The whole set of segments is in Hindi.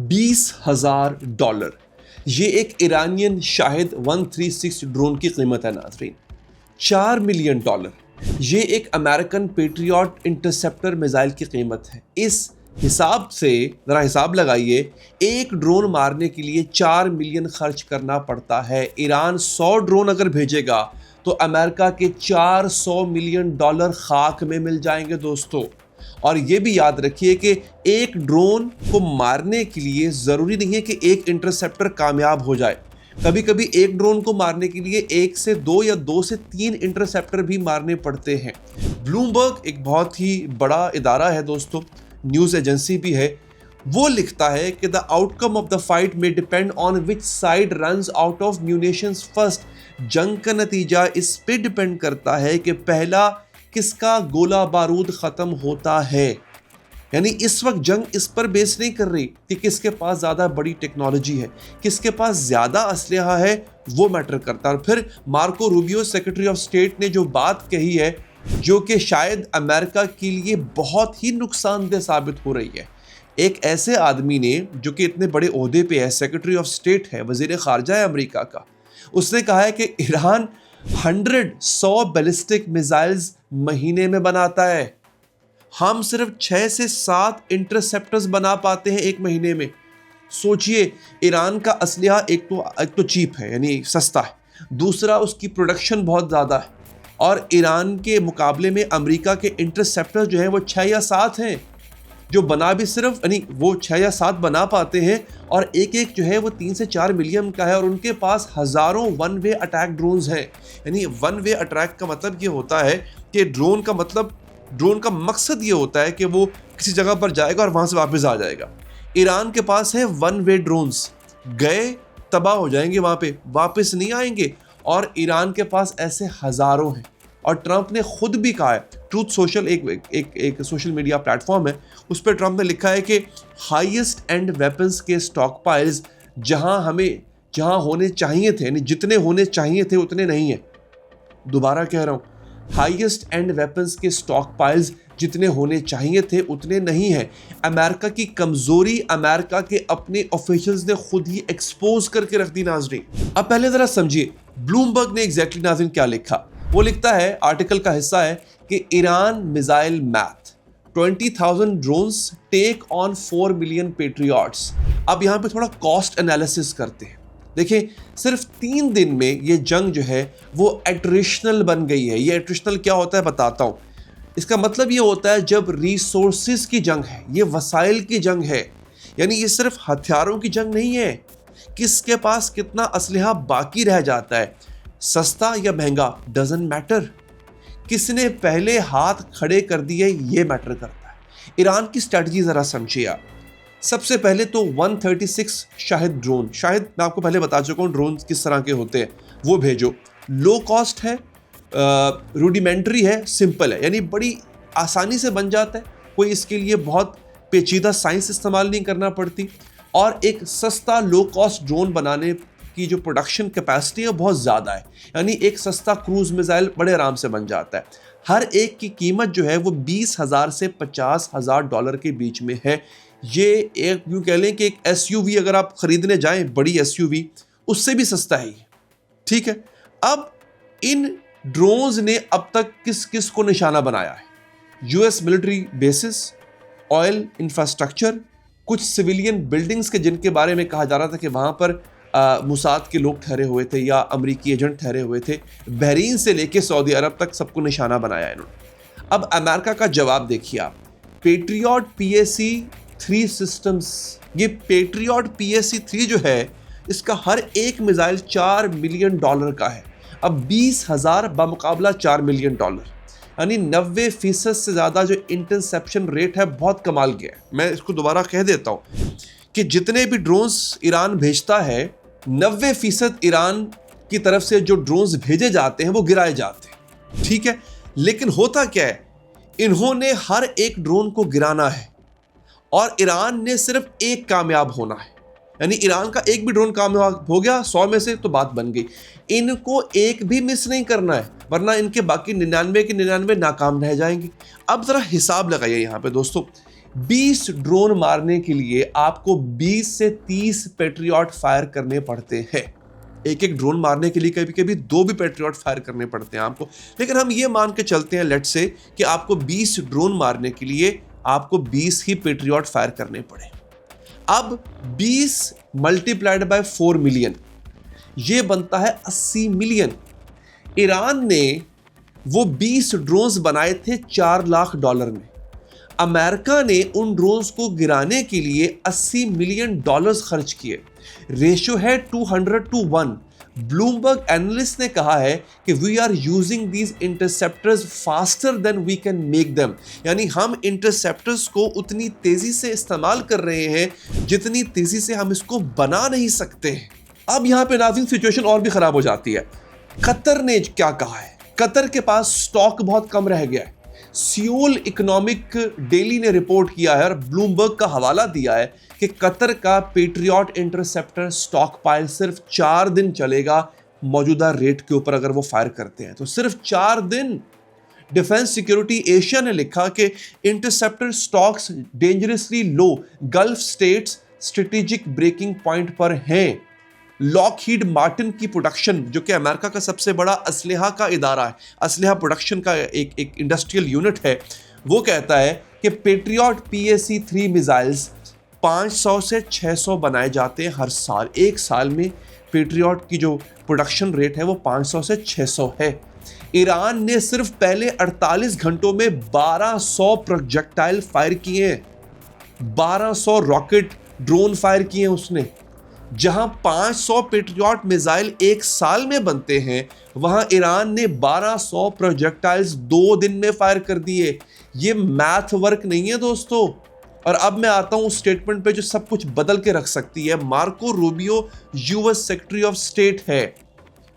$20,000। ये एक ईरानियन शाहिद 136 ड्रोन की कीमत है नाज़रीन। $4 मिलियन ये एक अमेरिकन पेट्रियट इंटरसेप्टर मिसाइल की कीमत है। इस हिसाब से ज़रा हिसाब लगाइए, एक ड्रोन मारने के लिए 4 मिलियन खर्च करना पड़ता है। ईरान 100 ड्रोन अगर भेजेगा तो अमेरिका के $400 मिलियन खाक में मिल जाएंगे दोस्तों। और ये भी याद रखिए कि एक ड्रोन को मारने के लिए ज़रूरी नहीं है कि एक इंटरसेप्टर कामयाब हो जाए। कभी कभी एक ड्रोन को मारने के लिए 1 से 2 या 2 से 3 इंटरसेप्टर भी मारने पड़ते हैं। ब्लूमबर्ग एक बहुत ही बड़ा इदारा है दोस्तों, न्यूज़ एजेंसी भी है। वो लिखता है कि the outcome of the fight में depend on which side runs out of munitions first. जंग का नतीजा इस पे डिपेंड करता है कि पहला किसका गोला बारूद ख़त्म होता है। यानी इस वक्त जंग इस पर बेस नहीं कर रही कि किसके पास ज़्यादा बड़ी टेक्नोलॉजी है, किसके पास ज़्यादा असलहा है, वो मैटर करता है। और फिर Marco Rubio secretary of state ने जो बात कही है, जो कि शायद अमेरिका के लिए बहुत ही नुकसानदेह साबित हो रही है। एक ऐसे आदमी ने जो कि इतने बड़े ओहदे पे है, सेक्रेटरी ऑफ स्टेट है, वज़ीर ख़ारजा है अमेरिका का, उसने कहा है कि ईरान 100 बैलिस्टिक मिसाइल्स महीने में बनाता है। हम सिर्फ 6 से 7 इंटरसेप्टर्स बना पाते हैं एक महीने में। सोचिए, ईरान का असलहा एक तो चीप है यानी सस्ता है, दूसरा उसकी प्रोडक्शन बहुत ज़्यादा है, और ईरान के मुकाबले में अमेरिका के इंटरसेप्टर जो हैं वो 6 या 7 हैं, जो बना भी सिर्फ यानी वो 6 या 7 बना पाते हैं, और एक एक जो है वो 3 से 4 मिलियन का है, और उनके पास हज़ारों वन वे अटैक ड्रोन्स हैं। यानी वन वे अटैक का मतलब ये होता है कि ड्रोन का मकसद ये होता है कि वो किसी जगह पर जाएगा और वहाँ से वापस आ जाएगा। ईरान के पास है वन वे ड्रोन्स, गए तबाह हो जाएंगे, वहाँ पे वापस नहीं आएंगे, और ईरान के पास ऐसे हज़ारों हैं। और ट्रंप ने खुद भी कहा है, ट्रूथ सोशल एक सोशल मीडिया प्लेटफॉर्म है, उस पर ट्रंप ने लिखा है कि हाईएस्ट एंड वेपन्स के स्टॉक पाइल्स जहाँ होने चाहिए थे, यानी जितने होने चाहिए थे उतने नहीं है। दोबारा कह रहा हूँ, हाईएस्ट एंड वेपन्स के स्टॉक पाइल्स जितने होने चाहिए थे उतने नहीं है। अमेरिका की कमजोरी अमेरिका के अपने ऑफिशियल्स ने खुद ही एक्सपोज करके रख दी नाज़रीन। अब पहले जरा समझिए ब्लूमबर्ग ने एग्जैक्टली नाज़रीन क्या लिखा। वो लिखता है, आर्टिकल का हिस्सा है कि Iran missile math 20,000 drones take on 4 million Patriots. अब यहाँ पे थोड़ा कॉस्ट एनालिसिस करते हैं। देखिए, सिर्फ 3 दिन में ये जंग जो है वो एट्रिशनल बन गई है। ये एट्रिशनल क्या होता है बताता हूँ। इसका मतलब ये होता है जब रिसोर्सेज की जंग है, ये वसाइल की जंग है, यानी ये सिर्फ हथियारों की जंग नहीं है। किसके पास कितना असलहा बाकी रह जाता है, सस्ता या महंगा, डजंट मैटर। किसने पहले हाथ खड़े कर दिए ये मैटर करता है। ईरान की स्ट्रैटेजी ज़रा समझिए आप। सबसे पहले तो 136 शाहिद ड्रोन, शाहिद मैं आपको पहले बता चुका हूँ ड्रोन किस तरह के होते हैं, वो भेजो। लो कॉस्ट है, रूडिमेंट्री है, सिंपल है, यानी बड़ी आसानी से बन जाता है, कोई इसके लिए बहुत पेचीदा साइंस इस्तेमाल नहीं करना पड़ती, और एक सस्ता लो कॉस्ट ड्रोन बनाने की जो प्रोडक्शन कैपेसिटी है बहुत ज़्यादा है। यानी एक सस्ता क्रूज मिसाइल बड़े आराम से बन जाता है। हर एक की कीमत जो है वो $20,000 से $50,000 के बीच में है। ये एक यूँ कह लें कि एक SUV अगर आप ख़रीदने जाएं, बड़ी SUV, उससे भी सस्ता है ये, ठीक है। अब इन ड्रोन्स ने अब तक किस किस को निशाना बनाया है? US military bases, oil infrastructure, कुछ सिविलियन बिल्डिंग्स के जिनके बारे में कहा जा रहा था कि वहाँ पर मुसाद के लोग ठहरे हुए थे या अमरीकी एजेंट ठहरे हुए थे। बहरीन से लेके सऊदी अरब तक सबको निशाना बनाया है इन्होंने। अब अमेरिका का जवाब देखिए आप, पेट्रियट PAC-3 सिस्टम्स। ये पेट्रियट PAC-3 जो है, इसका हर एक मिसाइल $4 मिलियन का है। अब 20,000 बमुकाबला $4 मिलियन, यानी 90% से ज़्यादा जो इंटरसेप्शन रेट है बहुत कमाल के है। मैं इसको दोबारा कह देता हूँ कि जितने भी ड्रोन्स ईरान भेजता है, 90% ईरान की तरफ से जो ड्रोन्स भेजे जाते हैं वो गिराए जाते हैं, ठीक है। लेकिन होता क्या है, इन्होंने हर एक ड्रोन को गिराना है और ईरान ने सिर्फ एक कामयाब होना है। यानी ईरान का एक भी ड्रोन कामयाब हो गया 100 में से तो बात बन गई। इनको एक भी मिस नहीं करना है, वरना इनके बाकी 99 के 99 नाकाम रह जाएंगे। अब ज़रा हिसाब लगाइए यहाँ पे दोस्तों, 20 ड्रोन मारने के लिए आपको 20 से 30 पैट्रियट फायर करने पड़ते हैं। एक एक ड्रोन मारने के लिए कभी कभी 2 भी पैट्रियट फायर करने पड़ते हैं आपको, लेकिन हम ये मान के चलते हैं लेट्स से कि आपको 20 ड्रोन मारने के लिए आपको 20 ही पैट्रियट फायर करने पड़े। अब 20 मल्टीप्लाइड बाय 4 मिलियन, ये बनता है 80 मिलियन। ईरान ने वो 20 ड्रोन्स बनाए थे $4 लाख में। अमेरिका ने उन ड्रोन्स को गिराने के लिए $80 मिलियन खर्च किए। रेशियो है 200:1। ब्लूमबर्ग एनालिस्ट ने कहा है कि we are using these interceptors faster than we can make them, यानी हम इंटरसेप्टर्स को उतनी तेजी से इस्तेमाल कर रहे हैं जितनी तेजी से हम इसको बना नहीं सकते। अब यहां पे नाज़रीन सिचुएशन और भी खराब हो जाती है। कतर ने क्या कहा है? कतर के पास स्टॉक बहुत कम रह गया है। सियोल इकोनॉमिक डेली ने रिपोर्ट किया है और ब्लूमबर्ग का हवाला दिया है कि कतर का पेट्रियट इंटरसेप्टर स्टॉक पाइल सिर्फ 4 दिन चलेगा मौजूदा रेट के ऊपर। अगर वो फायर करते हैं तो सिर्फ 4 दिन। डिफेंस सिक्योरिटी एशिया ने लिखा कि interceptor stocks dangerously low, gulf states strategic breaking point पर हैं। लॉकहीड मार्टिन की प्रोडक्शन, जो कि अमेरिका का सबसे बड़ा असलहा का इदारा है, असलहा प्रोडक्शन का एक इंडस्ट्रियल यूनिट है, वो कहता है कि पेट्रियट PAC-3 मिसाइल्स 500 से 600 बनाए जाते हैं हर साल। एक साल में पेट्रियट की जो प्रोडक्शन रेट है वो 500 से 600 है। ईरान ने सिर्फ पहले 48 घंटों में 1200 प्रोजेक्टाइल फायर किए हैं, 1200 रॉकेट ड्रोन फायर किए हैं उसने। जहां 500 पेट्रियट मिसाइल एक साल में बनते हैं, वहां ईरान ने 1200 प्रोजेक्टाइल्स 2 दिन में फायर कर दिए। ये मैथ वर्क नहीं है दोस्तों। और अब मैं आता हूं स्टेटमेंट पे जो सब कुछ बदल के रख सकती है। Marco Rubio US secretary of state है,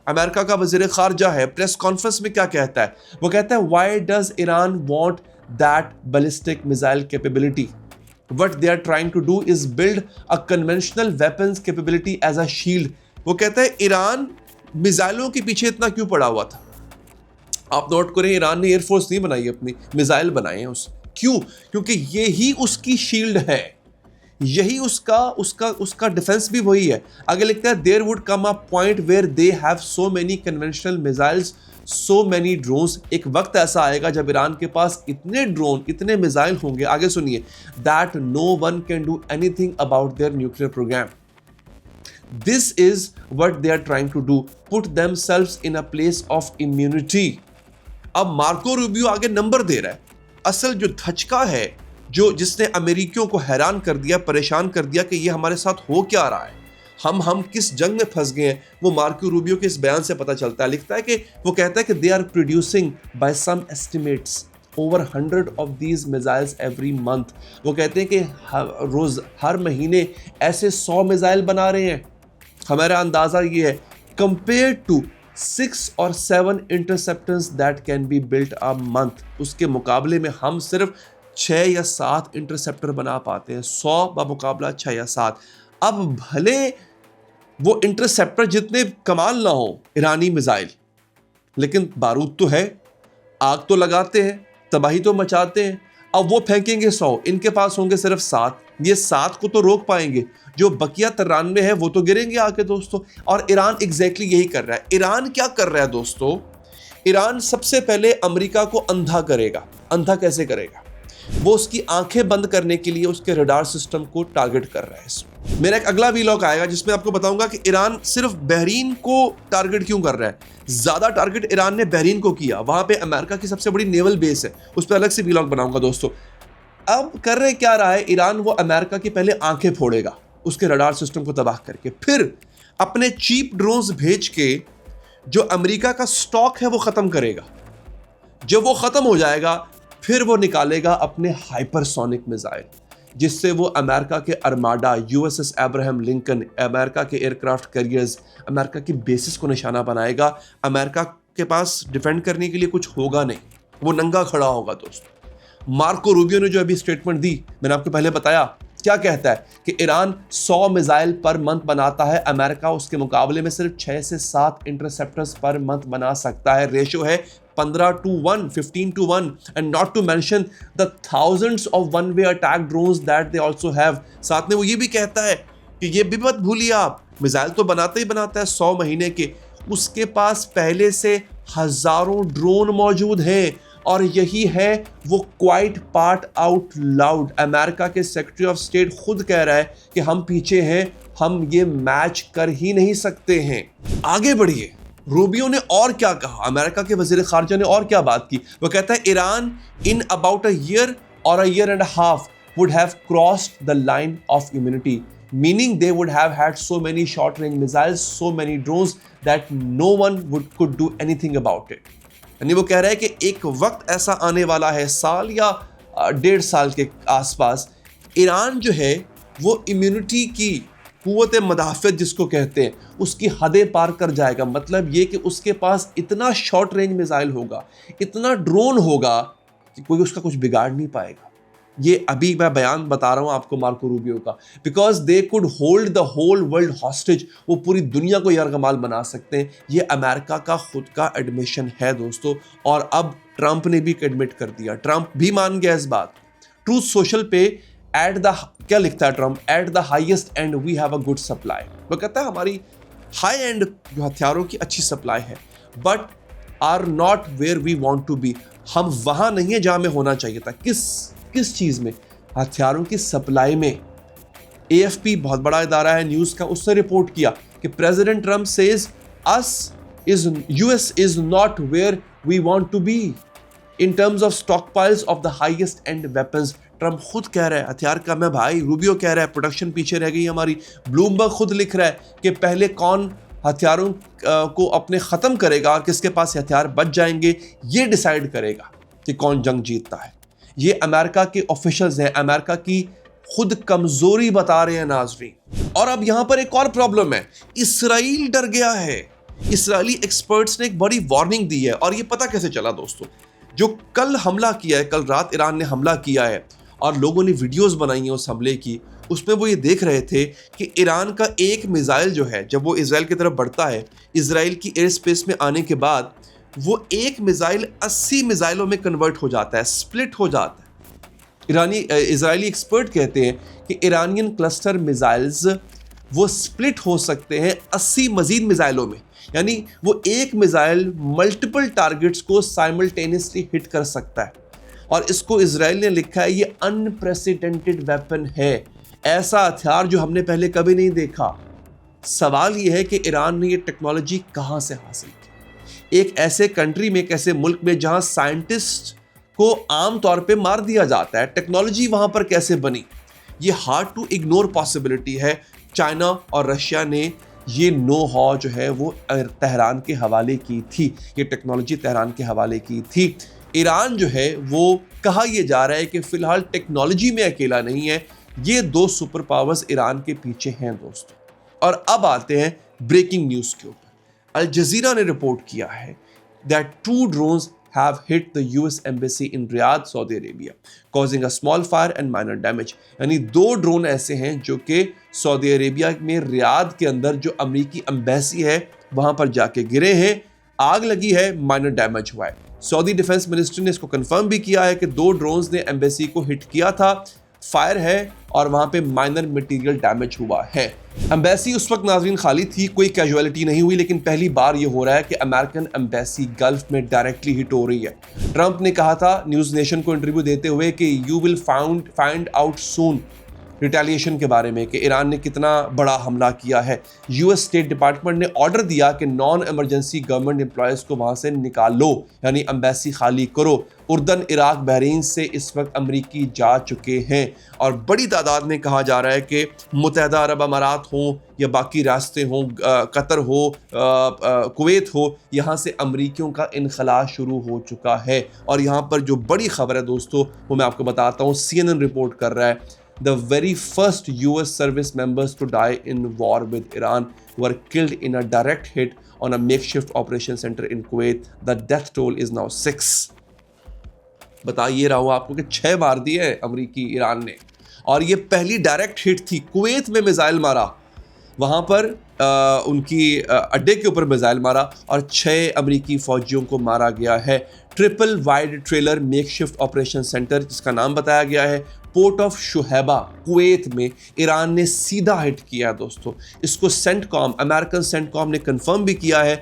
अमेरिका का वजीर खारजा है। प्रेस कॉन्फ्रेंस में क्या कहता है? वो कहता है why does Iran want that ballistic missile capability? What they are trying to do is build a conventional weapons capability as a shield. वो कहता है ईरान मिसाइलों के पीछे इतना क्यों पड़ा हुआ था? आप नोट करें, ईरान ने एयरफोर्स नहीं बनाई अपनी, मिसाइल बनाए हैं उस। क्यों? क्योंकि यही उसकी शील्ड है, यही उसका डिफेंस भी वही है। आगे लिखता है there would come a point where they have so many conventional missiles, so many drones. एक वक्त ऐसा आएगा जब ईरान के पास इतने ड्रोन, इतने मिसाइल होंगे, आगे सुनिए, that no one can do anything about their nuclear programme. This is what they are trying to do, put themselves in a place of immunity. अब मार्को रूबियो आगे नंबर दे रहा है। असल जो धचका है, जिसने अमेरिकियों को हैरान कर दिया, परेशान कर दिया कि ये हमारे साथ हो क्या रहा है, हम किस जंग में फंस गए हैं, वो मार्को रूबियो के इस बयान से पता चलता है। लिखता है कि वो कहता है कि they are producing by some estimates over 100 of these missiles every month. वो कहते हैं कि हर महीने ऐसे 100 मिसाइल बना रहे हैं। हमारा अंदाज़ा ये है कंपेयर टू 6 और 7 interceptors that can be built a month, उसके मुकाबले में हम सिर्फ 6 या 7 इंटरसेप्टर बना पाते हैं, 100 बमुकाबला 6 या 7। अब भले वो इंटरसेप्टर जितने कमाल ना हो ईरानी मिसाइल, लेकिन बारूद तो है, आग तो लगाते हैं, तबाही तो मचाते हैं। अब वो फेंकेंगे 100, इनके पास होंगे सिर्फ 7। ये 7 को तो रोक पाएंगे, जो बकिया 93 है वो तो गिरेंगे आके दोस्तों। और ईरान एग्जैक्टली यही कर रहा है। ईरान क्या कर रहा है दोस्तों? ईरान सबसे पहले अमेरिका को अंधा करेगा। अंधा कैसे करेगा? वो उसकी आंखें बंद करने के लिए उसके रडार सिस्टम को टारगेट कर रहा है। मेरा एक अगला वीलॉग आएगा जिसमें आपको बताऊंगा कि ईरान सिर्फ बहरीन को टारगेट क्यों कर रहा है। ज्यादा टारगेट ईरान ने बहरीन को किया, वहां पे अमेरिका की सबसे बड़ी नेवल बेस है, उस पर अलग से वीलॉग बनाऊंगा दोस्तों। अब कर रहे क्या रहा है ईरान? वो अमेरिका की पहले आंखें फोड़ेगा उसके रडार सिस्टम को तबाह करके, फिर अपने चीप ड्रोन्स भेज के जो अमेरिका का स्टॉक है वो खत्म करेगा। जब वो खत्म हो जाएगा फिर वो निकालेगा अपने हाइपरसोनिक मिसाइल, जिससे वो अमेरिका के Armada, USS Abraham Lincoln, America के एयरक्राफ्ट कैरियर्स, अमेरिका की बेसिस को निशाना बनाएगा। अमेरिका के पास डिफेंड करने के लिए कुछ होगा नहीं, वो नंगा खड़ा होगा दोस्तों। मार्को रूबियो ने जो अभी स्टेटमेंट दी, मैंने आपको पहले बताया, क्या कहता है कि ईरान 100 मिसाइल पर मंथ बनाता है, अमेरिका उसके मुकाबले में सिर्फ 6 से 7 इंटरसेप्टर्स पर मंथ बना सकता है। रेशो है 15-1, 15-1, and not to mention the thousands of one-way attack drones that they also have. साथ में वो ये भी कहता है कि ये भी मत भूलिए आप, मिसाइल तो बनाता ही बनाता है 100 महीने के, उसके पास पहले से हजारों ड्रोन मौजूद हैं और यही है वो quite part out loud. America के सेक्रेटरी ऑफ स्टेट खुद कह रहा है कि हम पीछे हैं, हम ये मैच कर ही नहीं सकते हैं। आगे बढ़िए, रूबियो ने और क्या कहा, अमेरिका के वजीर खारजा ने और क्या बात की। वो कहता है Iran in about a year और a year and a half would have crossed the line of immunity, meaning they would have had so many short range missiles, so many drones that no one could do anything about it. यानी वो कह रहा है कि एक वक्त ऐसा आने वाला है, साल या 1.5 साल के आसपास, ईरान जो है वो इम्यूनिटी की कुव्वत मदाफ़त जिसको कहते हैं उसकी हदें पार कर जाएगा। मतलब ये कि उसके पास इतना शॉर्ट रेंज मिसाइल होगा, इतना ड्रोन होगा कि कोई उसका कुछ बिगाड़ नहीं पाएगा। ये अभी मैं बयान बता रहा हूँ आपको मार्को रूबियो का, because they could hold the whole world hostage, वो पूरी दुनिया को यरगमाल बना सकते हैं। ये अमेरिका का खुद का एडमिशन है दोस्तों, और अब ट्रंप ने भी एडमिट कर दिया, ट्रंप भी मान गया इस बात। ट्रूथ सोशल पे क्या लिखता है Trump, at the highest end we have a good supply. वो कहता है हमारी हाई एंड जो हथियारों की अच्छी सप्लाई है, but are not where we want to be, हम वहाँ नहीं है जहाँ में होना चाहिए था। किस चीज़ में? हथियारों की सप्लाई में। AFP बहुत बड़ा इदारा है न्यूज़ का, उसने रिपोर्ट किया कि president Trump says US is not where we want to be in terms of stockpiles of the highest end weapons. Trump खुद कह रहा है हथियार का, मैं भाई रूबियो कह रहा है प्रोडक्शन पीछे रह गई हमारी, ब्लूमबर्ग खुद लिख रहा है कि पहले कौन हथियारों को अपने ख़त्म करेगा और किसके पास हथियार बच जाएंगे, ये डिसाइड करेगा कि कौन जंग जीतता है। ये अमेरिका के ऑफिशियल्स हैं, अमेरिका की खुद कमजोरी बता रहे हैं नाज़रीन। और अब यहां पर एक और प्रॉब्लम है, इसराइल डर गया है। इसराइली एक्सपर्ट्स ने एक बड़ी वार्निंग दी है, और ये पता कैसे चला दोस्तों, जो कल हमला किया है, कल रात ईरान ने हमला किया है और लोगों ने वीडियोस बनाई हैं उस हमले की, उसमें वो ये देख रहे थे कि ईरान का एक मिसाइल जो है जब वो इसराइल की तरफ बढ़ता है, इसराइल की एयर स्पेस में आने के बाद वो एक मिसाइल 80 मिसाइलों में कन्वर्ट हो जाता है, स्प्लिट हो जाता है। इजरायली एक्सपर्ट कहते हैं कि ईरानियन क्लस्टर मिसाइल्स वो स्प्लिट हो सकते हैं 80 मजीद मिसाइलों में, यानी वो एक मिसाइल मल्टीपल टारगेट्स को साइमल्टेनियसली हिट कर सकता है। और इसको इजराइल ने लिखा है ये अनप्रेसिडेंटेड वेपन है, ऐसा हथियार जो हमने पहले कभी नहीं देखा। सवाल ये है कि ईरान ने ये टेक्नोलॉजी कहाँ से हासिल की, एक ऐसे कंट्री में, एक ऐसे मुल्क में जहां साइंटिस्ट को आम तौर पे मार दिया जाता है, टेक्नोलॉजी वहां पर कैसे बनी? ये हार्ड टू इग्नोर पॉसिबिलिटी है। चाइना और रशिया ने ये नो हॉ जो है वो तेहरान के हवाले की थी, ये टेक्नोलॉजी तेहरान के हवाले की थी। ईरान जो है वो कहा यह जा रहा है कि फिलहाल टेक्नोलॉजी में अकेला नहीं है, ये 2 सुपर पावर्स ईरान के पीछे हैं दोस्तों। और अब आते हैं ब्रेकिंग न्यूज़ के ऊपर। अल जजीरा ने रिपोर्ट किया है that 2 drones have hit the US embassy in Riyadh, Saudi Arabia, causing a small fire and minor damage। यानी 2 ड्रोन ऐसे हैं जो कि सऊदी अरेबिया में रियाद के अंदर जो अमेरिकी एम्बेसी है वहां पर जाके गिरे हैं, आग लगी है, माइनर डैमेज हुआ है। सऊदी डिफेंस मिनिस्ट्री ने इसको कंफर्म भी किया है कि 2 ड्रोन्स ने एम्बेसी को हिट किया था, फायर है और वहां पे माइनर मटेरियल डैमेज हुआ है। एम्बेसी उस वक्त नाज़रीन खाली थी, कोई कैजुअलिटी नहीं हुई, लेकिन पहली बार ये हो रहा है कि अमेरिकन एम्बेसी गल्फ में डायरेक्टली हिट हो रही है। ट्रंप ने कहा था न्यूज़ नेशन को इंटरव्यू देते हुए कि you will find out soon retaliation के बारे में, कि ईरान ने कितना बड़ा हमला किया है। यूएस स्टेट डिपार्टमेंट ने ऑर्डर दिया कि नॉन इमरजेंसी गवर्नमेंट एम्प्लॉयज़ को वहाँ से निकाल लो, यानी एम्बेसी खाली करो। उर्दन, इराक, बहरीन से इस वक्त अमरीकी जा चुके हैं और बड़ी तादाद में कहा जा रहा है कि मुत्तहदा अरब अमारात हों या बाकी रास्ते हों, कतर हो, कुवैत हो, यहाँ से अमरीकियों का इनखला शुरू हो चुका है। और यहाँ पर जो बड़ी खबर है दोस्तों वो मैं आपको बताता हूँ, CNN रिपोर्ट कर रहा है the very first US service members to die in war with Iran were killed in a direct hit on a makeshift operation center in Kuwait. The death toll is now 6. बता ये रहा हूँ आपको कि 6 मार दिए अमरीकी ईरान ने, और ये पहली डायरेक्ट हिट थी। कुवैत में मिसाइल मारा, वहाँ पर उनकी अड्डे के ऊपर मिसाइल मारा और 6 अमेरिकी फौजियों को मारा गया है। Triple wide trailer makeshift operation centre, जिसका नाम बताया गया है, पोर्ट ऑफ शुहैबा कुवैत में ईरान ने सीधा हिट किया है दोस्तों। इसको सेंटकॉम, अमेरिकन सेंटकॉम ने कंफर्म भी किया है।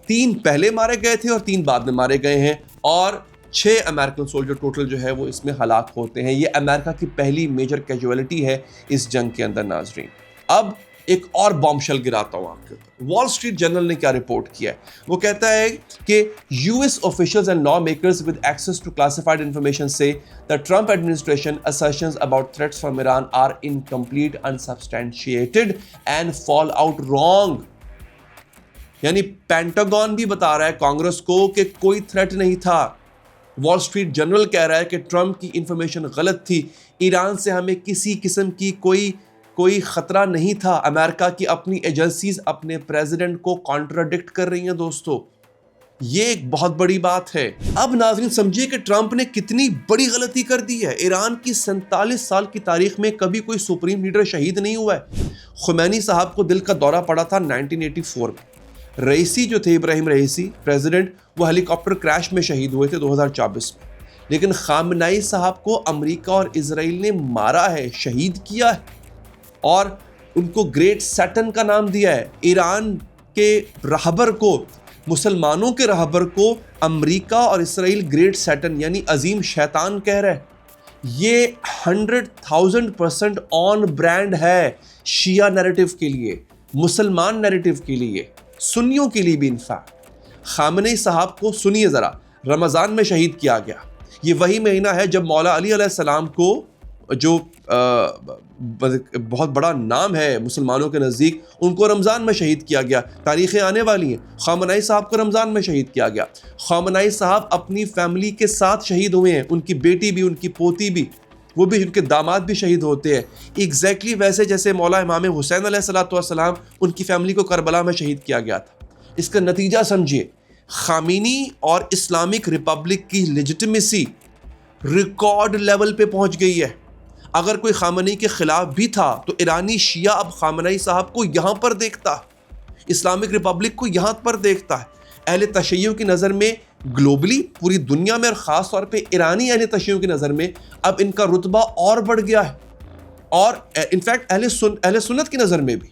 3 पहले मारे गए थे और 3 बाद में मारे गए हैं, और 6 अमेरिकन सोल्जर टोटल जो है वो इसमें हलाक होते हैं। ये अमेरिका की पहली मेजर कैजुअलिटी है इस जंग के अंदर नाजरीन। अब एक और बॉम्बशेल गिराता हूं आपके ऊपर। वॉल स्ट्रीट जर्नल ने क्या रिपोर्ट किया है, वो कहता है कि US officials and law makers with access to classified information say the Trump administration assertions about threats from Iran are incomplete, unsubstantiated and fall out wrong. यानी पेंटागन भी बता रहा है कांग्रेस को कि कोई थ्रेट नहीं था। वॉल स्ट्रीट जर्नल कह रहा है कि ट्रंप की इंफॉर्मेशन गलत थी, ईरान से हमें किसी किस्म की कोई खतरा नहीं था। अमेरिका की अपनी एजेंसीज अपने प्रेसिडेंट को कॉन्ट्राडिक्ट कर रही हैं दोस्तों। ये एक बहुत बड़ी बात है। अब नाज़रीन समझिए कि ट्रंप ने कितनी बड़ी गलती कर दी है। ईरान की 47 साल की तारीख में कभी कोई सुप्रीम लीडर शहीद नहीं हुआ है। खुमैनी साहब को दिल का दौरा पड़ा था 1984 में। रईसी जो थे, इब्राहिम रईसी प्रेसिडेंट, वो हेलीकॉप्टर क्रैश में शहीद हुए थे 2024 में। लेकिन खामनाई साहब को अमेरिका और इजराइल ने मारा है, शहीद किया है, और उनको ग्रेट सैटन का नाम दिया है। ईरान के रहबर को, मुसलमानों के रहबर को अमेरिका और इजराइल ग्रेट सैटन यानी अजीम शैतान कह रहा है। ये 100,000% ऑन ब्रांड है शिया नैरेटिव के लिए, मुसलमान नैरेटिव के लिए, सुन्नियों के लिए भी। इनफैक्ट खामनेई साहब को सुनिए ज़रा, रमज़ान में शहीद किया गया। ये वही महीना है जब मौला अली अलैहिस्सलाम को, जो बहुत बड़ा नाम है मुसलमानों के नज़दीक, उनको रमज़ान में शहीद किया गया। तारीखें आने वाली हैं। खामनेई साहब को रमज़ान में शहीद किया गया। खामनेई साहब अपनी फैमिली के साथ शहीद हुए हैं, उनकी बेटी भी, उनकी पोती भी, वो भी, उनके दामाद भी शहीद होते हैं। एग्जैक्टली वैसे जैसे मौला इमाम हुसैन अलैहिस्सलाम उनकी फैमिली को करबला में शहीद किया गया था। इसका नतीजा समझिए, खामीनी और इस्लामिक रिपब्लिक की लेजिटिमेसी रिकॉर्ड लेवल पे पहुंच गई है। अगर कोई खामनेई के खिलाफ भी था तो ईरानी शिया अब खामनेई साहब को यहाँ पर देखता, इस्लामिक रिपब्लिक को यहाँ पर देखता है। अहले तशय्युअ की नज़र में ग्लोबली, पूरी दुनिया में, और ख़ास तौर पे ईरानी अहले तशय्युअ की नज़र में अब इनका रुतबा और बढ़ गया है। और इनफैक्ट अहले सुन्नत की नज़र में भी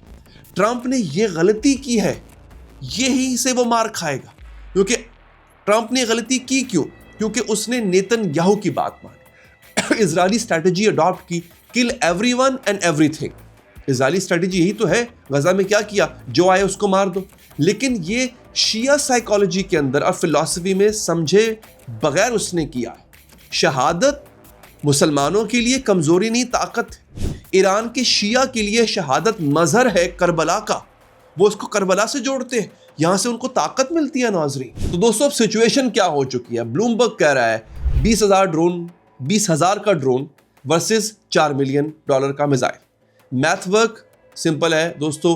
ट्रंप ने ये गलती की है, यही से वो मार खाएगा। क्योंकि ट्रंप ने गलती की क्यों? क्योंकि उसने नेतन्याहू की बात मानी, इजरायली स्ट्रैटेजी अडॉप्ट की, kill everyone and everything. Israeli strategy यही तो है। गजा में क्या किया? जो आए उसको मार दो। लेकिन ये शिया साइकोलॉजी के अंदर और फिलॉसफी में समझे बगैर उसने किया है। शहादत मुसलमानों के लिए कमजोरी नहीं, ताकत है। ईरान के शिया के लिए शहादत मजहर है करबला का, वो उसको करबला से जोड़ते हैं, यहां से उनको ताकत मिलती है नाज़रीन। तो दोस्तों अब सिचुएशन क्या हो चुकी है? ब्लूमबर्ग कह रहा है 20,000 का ड्रोन वर्सेस $4 मिलियन का मिसाइल। मैथ वर्क सिंपल है दोस्तों,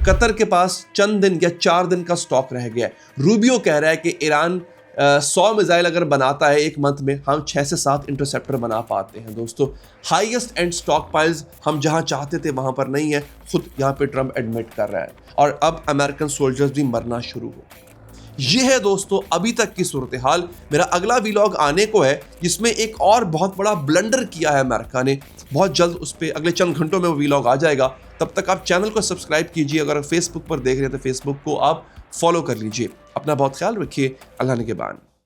कतर के पास चंद दिन या 4 दिन का स्टॉक रह गया है। रूबियो कह रहा है कि ईरान 100 मिसाइल अगर बनाता है एक मंथ में, हम 6 से 7 इंटरसेप्टर बना पाते हैं दोस्तों। हाईएस्ट एंड स्टॉक पाइल्स हम जहां चाहते थे वहां पर नहीं है, खुद यहां पे ट्रंप एडमिट कर रहा है। और अब अमेरिकन सोल्जर्स भी मरना शुरू हो। ये है दोस्तों अभी तक की सूरत हाल। मेरा अगला वीलॉग आने को है जिसमें एक और बहुत बड़ा ब्लंडर किया है अमेरिका ने। बहुत जल्द उस पर अगले चंद घंटों में वो वीलॉग आ जाएगा। तब तक आप चैनल को सब्सक्राइब कीजिए। अगर फेसबुक पर देख रहे हैं तो फेसबुक को आप फॉलो कर लीजिए। अपना बहुत ख्याल रखिए। अल्लाह ने के बाद।